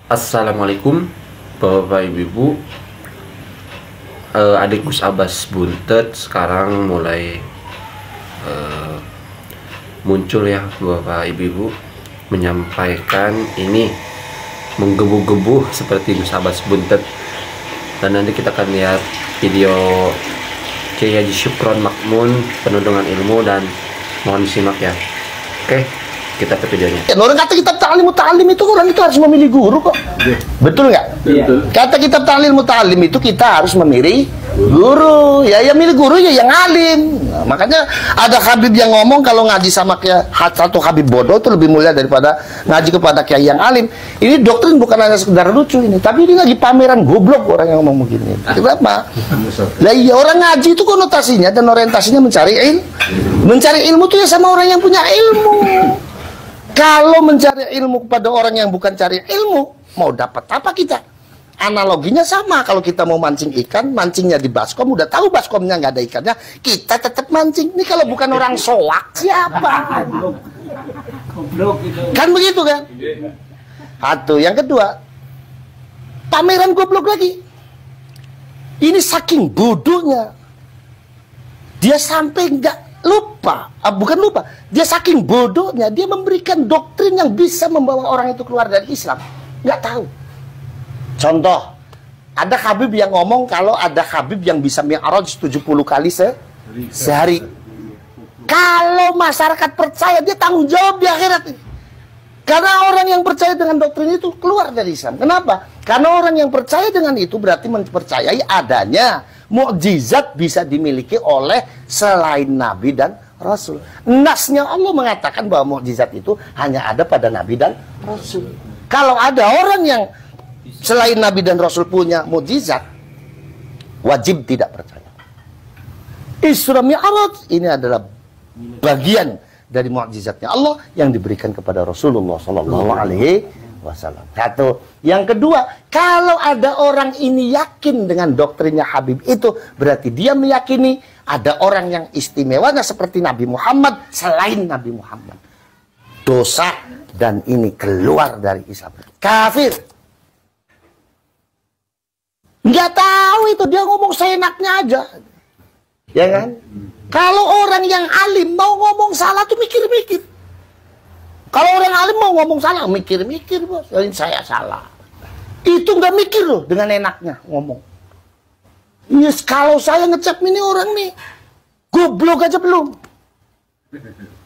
Assalamualaikum Bapak Ibu, adik Gus Abbas Buntet sekarang mulai muncul ya Bapak Ibu, menyampaikan ini menggebu-gebu seperti Gus Abbas Buntet. Dan nanti kita akan lihat video Kiai Haji Syukron Makmun penuh dengan ilmu, dan mohon disimak ya. Oke, kita ke videonya. Orang kata kitab ta'lim muta'allim itu orang itu harus memilih guru kok. Betul nggak? Betul. Kata kitab ta'lim muta'allim itu kita harus memilih guru. Ya milih guru ya yang alim. Nah, makanya ada Habib yang ngomong kalau ngaji sama satu Habib bodoh itu lebih mulia daripada ngaji kepada kiai yang alim. Ini doktrin bukan hanya sekedar lucu ini, tapi ini lagi pameran goblok orang yang ngomong begini. Kenapa? Lah iya, orang ngaji itu konotasinya dan orientasinya mencari ilmu. Mencari ilmu itu ya sama orang yang punya ilmu. Kalau mencari ilmu kepada orang yang bukan cari ilmu, mau dapat apa kita? Analoginya sama, kalau kita mau mancing ikan, mancingnya di baskom, udah tahu baskomnya nggak ada ikannya, kita tetap mancing. Ini kalau bukan orang soak, siapa? Kan begitu kan? Satu, yang kedua, pameran goblok lagi. Ini saking bodohnya, dia sampai nggak lupa, bukan lupa, dia saking bodohnya, dia memberikan doktrin yang bisa membawa orang itu keluar dari Islam. Nggak tahu. Contoh, ada Habib yang ngomong kalau ada Habib yang bisa mi'raj 70 kali sehari. Kalau masyarakat percaya, dia tanggung jawab di akhirat ini. Karena orang yang percaya dengan doktrin itu keluar dari Islam. Kenapa? Karena orang yang percaya dengan itu berarti mempercayai adanya mukjizat bisa dimiliki oleh selain Nabi dan Rasul. Nasnya Allah mengatakan bahwa mukjizat itu hanya ada pada Nabi dan Rasul. Kalau ada orang yang selain Nabi dan Rasul punya mukjizat, wajib tidak percaya. Isra Mi'raj ini adalah bagian dari mukjizatnya Allah yang diberikan kepada Rasulullah Sallallahu Alaihi Wasallam. Satu. Yang kedua, kalau ada orang ini yakin dengan doktrinnya Habib itu, berarti dia meyakini ada orang yang istimewanya seperti Nabi Muhammad selain Nabi Muhammad. Dosa, dan ini keluar dari Islam. Kafir. Nggak tahu itu, dia ngomong seenaknya aja. Ya kan? Kalau orang yang alim mau ngomong salah tuh mikir-mikir. Kalau orang alim mau ngomong salah, mikir-mikir, bos. Ini saya salah. Itu nggak mikir loh, dengan enaknya ngomong. Yes, kalau saya ngecap ini orang nih, goblok aja belum.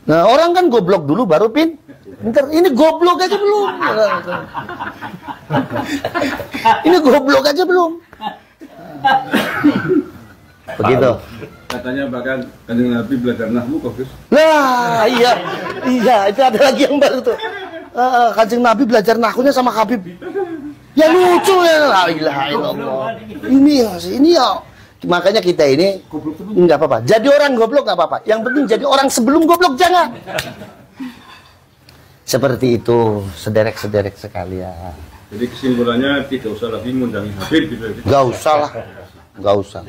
Nah, orang kan goblok dulu baru pinter. Ini goblok aja belum. Ini goblok aja belum. Begitu. Katanya bahkan Kanjeng Nabi belajar nahwu kok, Gus. Nah, iya, itu ada lagi yang baru tuh. Kanjeng Nabi belajar nahwunya sama Habib. Ya lucu ya, la ilaha illallah. Ini ya. Makanya kita ini nggak apa-apa. Jadi orang goblok nggak apa-apa. Yang penting jadi orang sebelum goblok jangan. Seperti itu, sederek-sederek sekalian. Jadi kesimpulannya tidak usah lagi ngundangi Habib gitu. Nggak usah lah, nggak usah.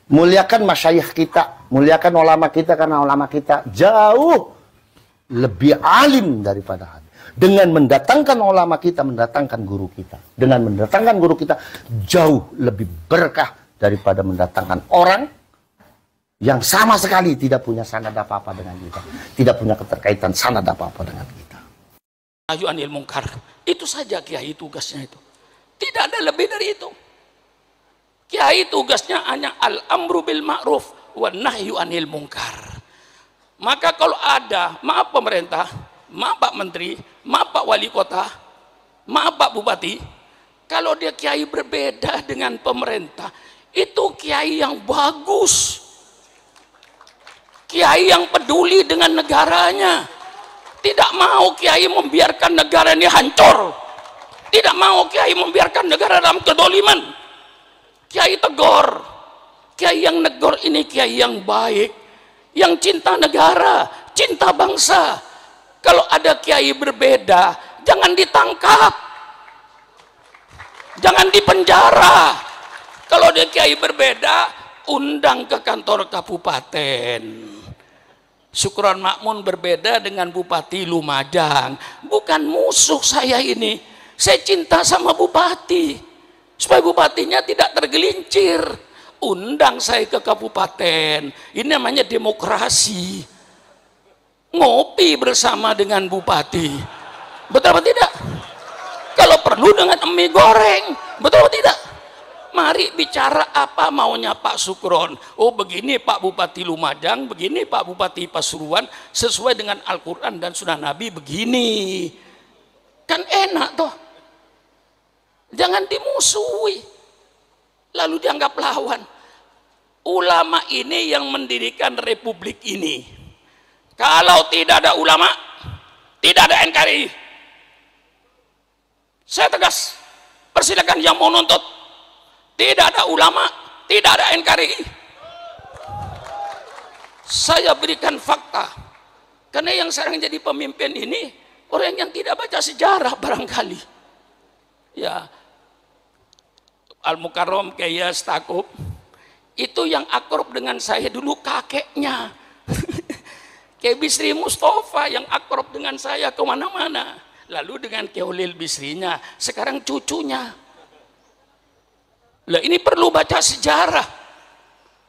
Muliakan masyayikh kita, muliakan ulama kita, karena ulama kita jauh lebih alim daripada Habib. Dengan mendatangkan ulama kita, mendatangkan guru kita. Dengan mendatangkan guru kita, jauh lebih berkah daripada mendatangkan orang yang sama sekali tidak punya sanad apa-apa dengan kita. Tidak punya keterkaitan sanad apa-apa dengan kita. Nahyu anil mungkar. Itu saja kiai tugasnya itu. Tidak ada lebih dari itu. Kiai tugasnya hanya al-amru bil ma'ruf wa nahyu anil mungkar. Maka kalau ada, maaf pemerintah, maaf Pak Menteri, maaf Pak Wali Kota, maaf Pak Bupati, kalau dia kiai berbeda dengan pemerintah, itu kiai yang bagus. Kiai yang peduli dengan negaranya. Tidak mau kiai membiarkan negara ini hancur. Tidak mau kiai membiarkan negara dalam kedoliman. Kiai tegur. Kiai yang negor ini kiai yang baik, yang cinta negara, cinta bangsa. Kalau ada kiai berbeda, jangan ditangkap, jangan dipenjara. Kalau dia kiai berbeda, undang ke kantor kabupaten. Syukron Makmun berbeda dengan Bupati Lumajang. Bukan musuh saya ini. Saya cinta sama bupati, supaya bupatinya tidak tergelincir. Undang saya ke kabupaten, ini namanya demokrasi. Ngopi bersama dengan bupati, betul apa tidak? Kalau perlu dengan mie goreng, betul apa tidak? Mari bicara apa maunya Pak Sukron. Oh begini Pak Bupati Lumajang, begini Pak Bupati Pasuruan, sesuai dengan Al-Quran dan Sunnah Nabi begini. Kan enak toh. Jangan dimusuhi, lalu dianggap lawan. Ulama ini yang mendirikan republik ini. Kalau tidak ada ulama, tidak ada NKRI. Saya tegas, persilakan yang mau nuntut. Tidak ada ulama, tidak ada NKRI. Saya berikan fakta. Karena yang sekarang jadi pemimpin ini orang yang tidak baca sejarah barangkali. Ya, Al-Mukarram Kiai Stakuf itu yang akrab dengan saya dulu kakeknya. Kiai Bisri Mustafa yang akrab dengan saya kemana-mana. Lalu dengan Kiai Ulil Bisrinya, sekarang cucunya. Lah ini perlu baca sejarah.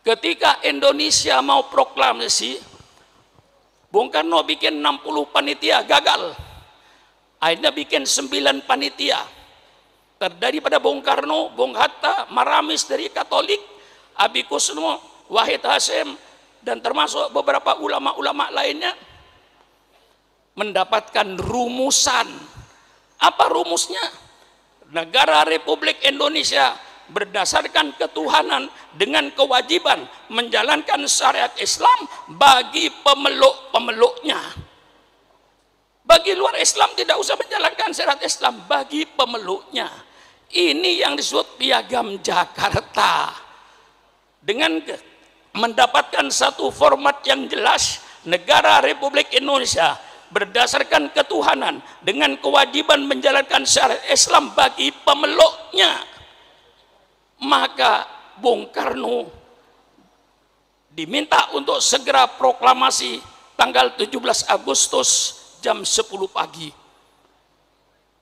Ketika Indonesia mau proklamasi, Bung Karno bikin 60 panitia, gagal. Akhirnya bikin 9 panitia. Terdiri pada Bung Karno, Bung Hatta, Maramis dari Katolik, Abi Kusno, Wahid Hasyim, dan termasuk beberapa ulama-ulama lainnya mendapatkan rumusan. Apa rumusnya? Negara Republik Indonesia berdasarkan ketuhanan dengan kewajiban menjalankan syariat Islam bagi pemeluk-pemeluknya. Bagi luar Islam tidak usah menjalankan syariat Islam, bagi pemeluknya. Ini yang disebut Piagam Jakarta. Dengan mendapatkan satu format yang jelas, negara Republik Indonesia berdasarkan ketuhanan dengan kewajiban menjalankan syariat Islam bagi pemeluknya. Maka Bung Karno diminta untuk segera proklamasi tanggal 17 Agustus jam 10 pagi.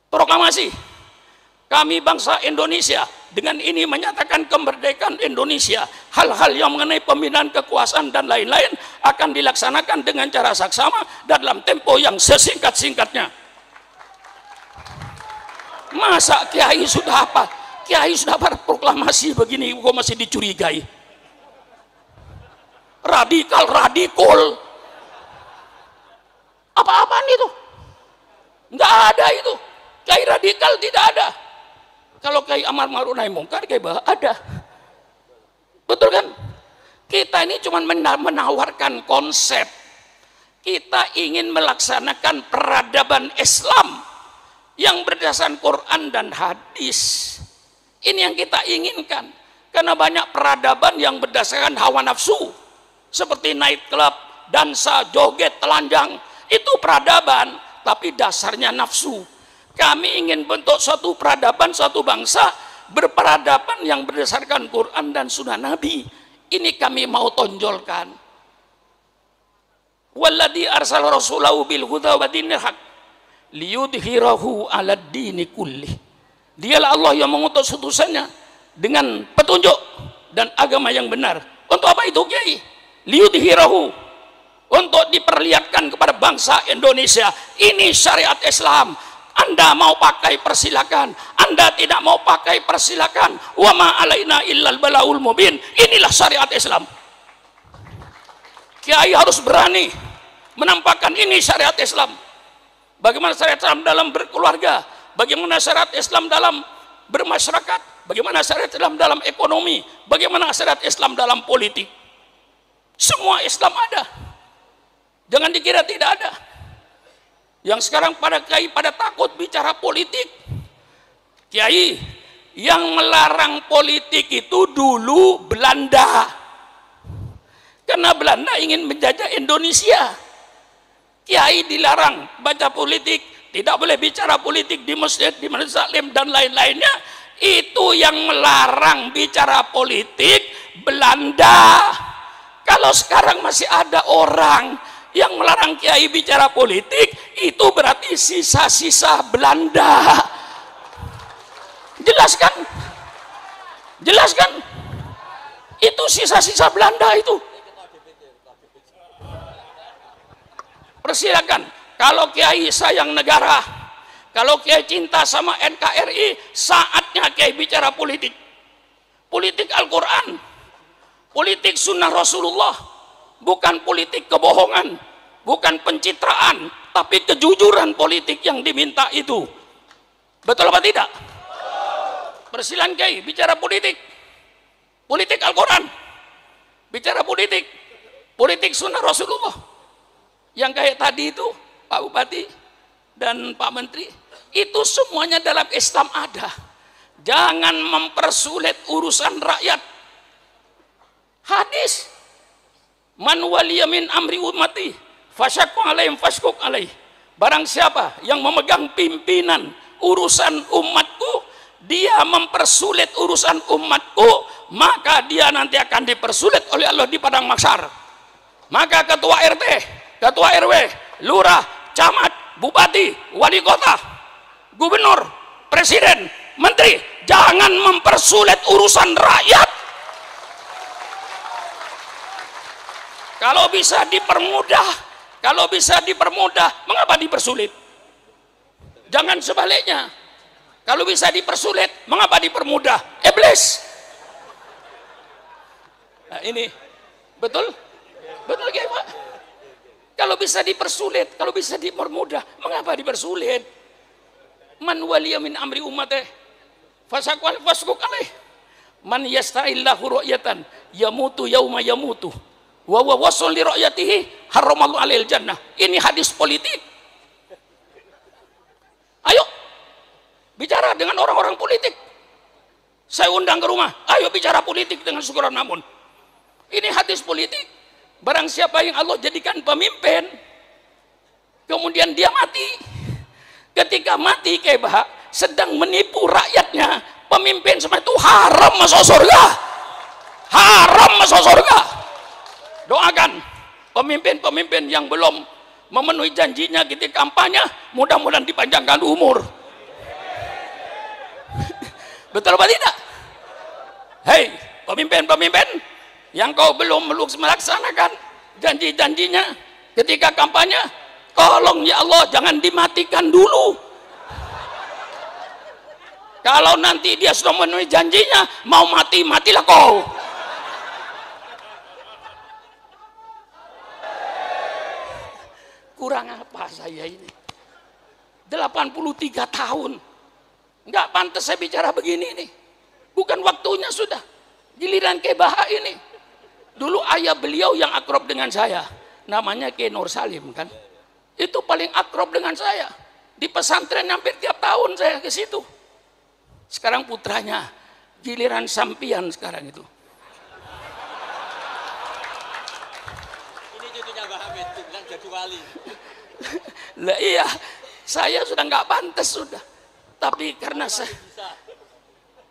Proklamasi, kami bangsa Indonesia dengan ini menyatakan kemerdekaan Indonesia. Hal-hal yang mengenai pembinaan kekuasaan dan lain-lain akan dilaksanakan dengan cara saksama dalam tempo yang sesingkat-singkatnya. Masa kiai sudah apa? Kiai sudah berproklamasi begini kok masih dicurigai? Radikal. Apa-apaan itu? Nggak ada itu. Kiai radikal tidak ada. Kalau Kiai Amar Ma'ruf Nahi Mungkar, Kiai Bah ada. Betul kan? Kita ini cuma menawarkan konsep. Kita ingin melaksanakan peradaban Islam yang berdasarkan Quran dan hadis. Ini yang kita inginkan. Karena banyak peradaban yang berdasarkan hawa nafsu. Seperti night club, dansa, joget, telanjang. Itu peradaban, tapi dasarnya nafsu. Kami ingin bentuk suatu peradaban, suatu bangsa berperadaban yang berdasarkan Quran dan Sunnah Nabi. Ini kami mau tonjolkan. Walladzi arsala rasulahu bil huda wa dinil haq liyudhhirahu 'alad dini kullih. Dialah Allah yang mengutus utusannya dengan petunjuk dan agama yang benar. Untuk apa itu, Kiai? Liyudhhirahu, untuk diperlihatkan kepada bangsa Indonesia, ini syariat Islam. Anda mau pakai persilakan, Anda tidak mau pakai persilakan. Wa ma alaina illal balaul mubin. Inilah syariat Islam. Kiai harus berani menampakkan ini syariat Islam. Bagaimana syariat Islam dalam berkeluarga, bagaimana syariat Islam dalam bermasyarakat, bagaimana syariat Islam dalam ekonomi, bagaimana syariat Islam dalam politik. Semua Islam ada. Jangan dikira tidak ada. Yang sekarang pada kiai pada takut bicara politik. Kiai, yang melarang politik itu dulu Belanda. Karena Belanda ingin menjajah Indonesia. Kiai dilarang baca politik, tidak boleh bicara politik di masjid, di Masjid Salim dan lain-lainnya. Itu yang melarang bicara politik Belanda. Kalau sekarang masih ada orang yang melarang kiai bicara politik, itu berarti sisa-sisa Belanda. Jelaskan. Jelaskan. Itu sisa-sisa Belanda itu. Persilakan. Kalau Kiai sayang negara, kalau Kiai cinta sama NKRI, saatnya Kiai bicara politik. Politik Al-Quran, politik sunnah Rasulullah, bukan politik kebohongan, bukan pencitraan, tapi kejujuran politik yang diminta itu. Betul apa tidak? Persilakan Kiai bicara politik. Politik Al-Quran, bicara politik, politik sunnah Rasulullah. Yang kayak tadi itu Pak Bupati dan Pak Menteri, itu semuanya dalam Islam ada. Jangan mempersulit urusan rakyat. Hadis, man waliya min amri ummati fasyaqqa alaihim fashquq alaih. Barang siapa yang memegang pimpinan urusan umatku, dia mempersulit urusan umatku, maka dia nanti akan dipersulit oleh Allah di padang mahsyar. Maka ketua RT, ketua RW, lurah, camat, bupati, wali kota, gubernur, presiden, menteri, jangan mempersulit urusan rakyat. Kalau bisa dipermudah, mengapa dipersulit? Jangan sebaliknya. Kalau bisa dipersulit, mengapa dipermudah? Iblis. Nah, ini betul? Betul Kiai Pak? Kalau bisa dipersulit, kalau bisa dipermudah, mengapa dipersulit? Man waliya min amri ummati fasaqwal fasquq alaih. Man yasta'illahu ru'yatan yamutu yauma yamutu wa huwa wasul li ru'yatihi haramallahu alail jannah. Ini hadis politik. Ayo bicara dengan orang-orang politik. Saya undang ke rumah, ayo bicara politik dengan Syukuran Makmun. Ini hadis politik. Barang siapa yang Allah jadikan pemimpin, kemudian dia mati. Ketika mati Kiai Bah sedang menipu rakyatnya, pemimpin semua itu haram masuk surga. Haram masuk surga. Doakan pemimpin-pemimpin yang belum memenuhi janjinya ketika kampanye, mudah-mudahan dipanjangkan umur. Betul apa tidak? Hei pemimpin-pemimpin yang kau belum melaksanakan janji-janjinya ketika kampanye, tolong ya Allah jangan dimatikan dulu. Kalau nanti dia sudah memenuhi janjinya, mau mati, matilah kau. Kurang apa saya ini? 83 tahun. Nggak pantas saya bicara begini nih. Bukan waktunya sudah. Giliran Kiai Bah ini. Dulu ayah beliau yang akrab dengan saya. Namanya Kiai Nur Salim kan. Itu paling akrab dengan saya. Di pesantren hampir tiap tahun saya ke situ. Sekarang putranya. Giliran sampian sekarang itu. Ini cucunya Mbah Hamid, bilang jadi wali. Lah iya, saya sudah nggak pantas sudah. Tapi karena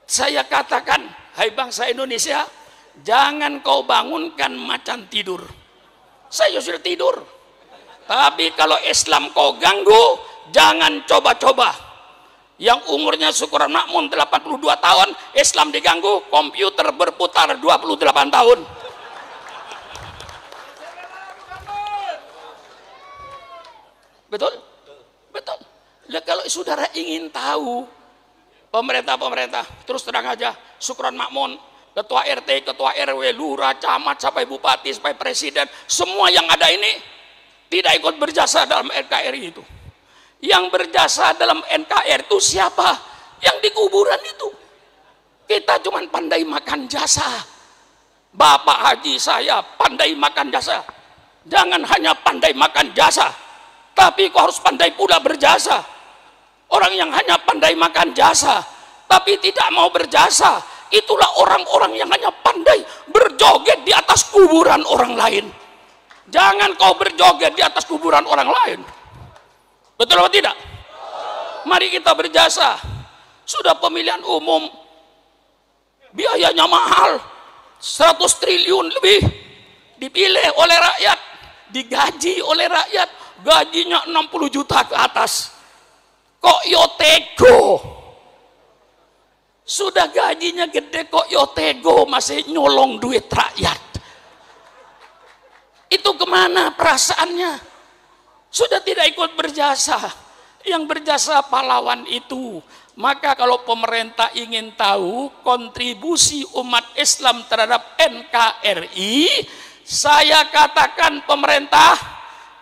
saya katakan, hai bangsa Indonesia, jangan kau bangunkan macan tidur. Saya sudah tidur. Tapi kalau Islam kau ganggu, jangan coba-coba. Yang umurnya Syukuran Makmun 82 tahun, Islam diganggu, komputer berputar 28 tahun. Betul? Betul. Nah, kalau saudara ingin tahu pemerintah terus terang aja, Syukuran Makmun, ketua RT, ketua RW, lurah, camat, sampai bupati, sampai presiden, semua yang ada ini tidak ikut berjasa dalam NKRI itu. Yang berjasa dalam NKRI itu siapa? Yang di kuburan itu. Kita cuma pandai makan jasa. Bapak Haji saya pandai makan jasa. Jangan hanya pandai makan jasa, tapi kau harus pandai pula berjasa. Orang yang hanya pandai makan jasa tapi tidak mau berjasa, itulah orang-orang yang hanya pandai berjoget di atas kuburan orang lain. Jangan kau berjoget di atas kuburan orang lain. Betul atau tidak? Mari kita berjasa. Sudah pemilihan umum, biayanya mahal, 100 triliun lebih, dipilih oleh rakyat, digaji oleh rakyat, gajinya 60 juta ke atas. Kok yo tego? Sudah gajinya gede kok yotego masih nyolong duit rakyat. Itu kemana perasaannya? Sudah tidak ikut berjasa. Yang berjasa pahlawan itu. Maka kalau pemerintah ingin tahu kontribusi umat Islam terhadap NKRI, saya katakan pemerintah,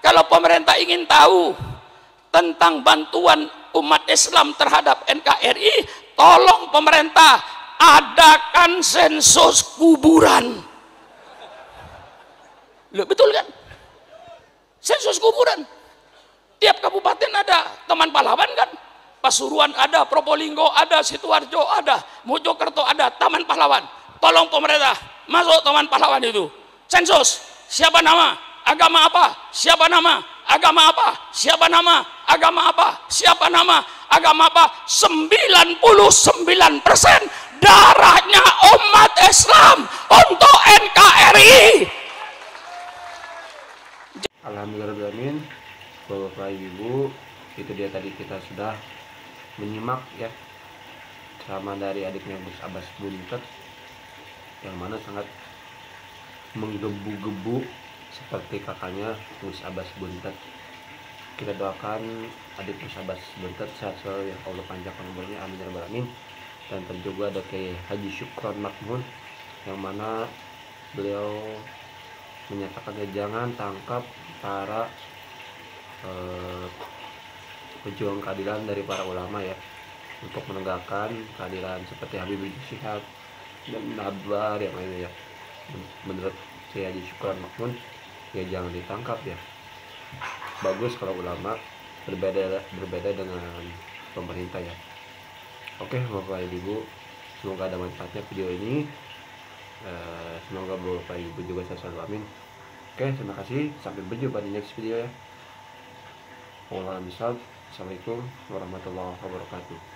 kalau pemerintah ingin tahu tentang bantuan umat Islam terhadap NKRI, tolong pemerintah adakan sensus kuburan. Loh, betul kan? Sensus kuburan. Tiap kabupaten ada teman pahlawan kan? Pasuruan ada, Probolinggo ada, Sidoarjo ada, Mojokerto ada, taman pahlawan. Tolong pemerintah masuk taman pahlawan itu. Sensus, siapa nama, agama apa, siapa nama, agama apa, siapa nama, agama apa, siapa nama, agama apa. 99% darahnya umat Islam untuk NKRI. Alhamdulillahirrahmanirrahim. Bapak Ibu, itu dia tadi kita sudah menyimak ya ceramah dari adiknya Gus Abbas Buntet, yang mana sangat menggebu-gebu seperti kakaknya Gus Abbas Buntet. Kita doakan adik Gus Abbas Buntet sehat selalu, ya Allah panjangkan umurnya, amin ya rabbal alamin. Dan juga ada Kiai Haji Syukron Makmun, yang mana beliau menyatakan jangan tangkap para pejuang keadilan dari para ulama ya, untuk menegakkan keadilan seperti Habib Rizik Syihab dan Nabar yang lainnya ya. Menurut saya Haji Syukron Makmun ya jangan ditangkap ya. Bagus kalau ulama berbeda dengan pemerintah ya. Oke Bapak Ibu, semoga ada manfaatnya video ini. Semoga Bapak Ibu juga sehat selalu, amin. Oke, terima kasih, sampai berjumpa di next video ya. Assalamualaikum warahmatullahi wabarakatuh.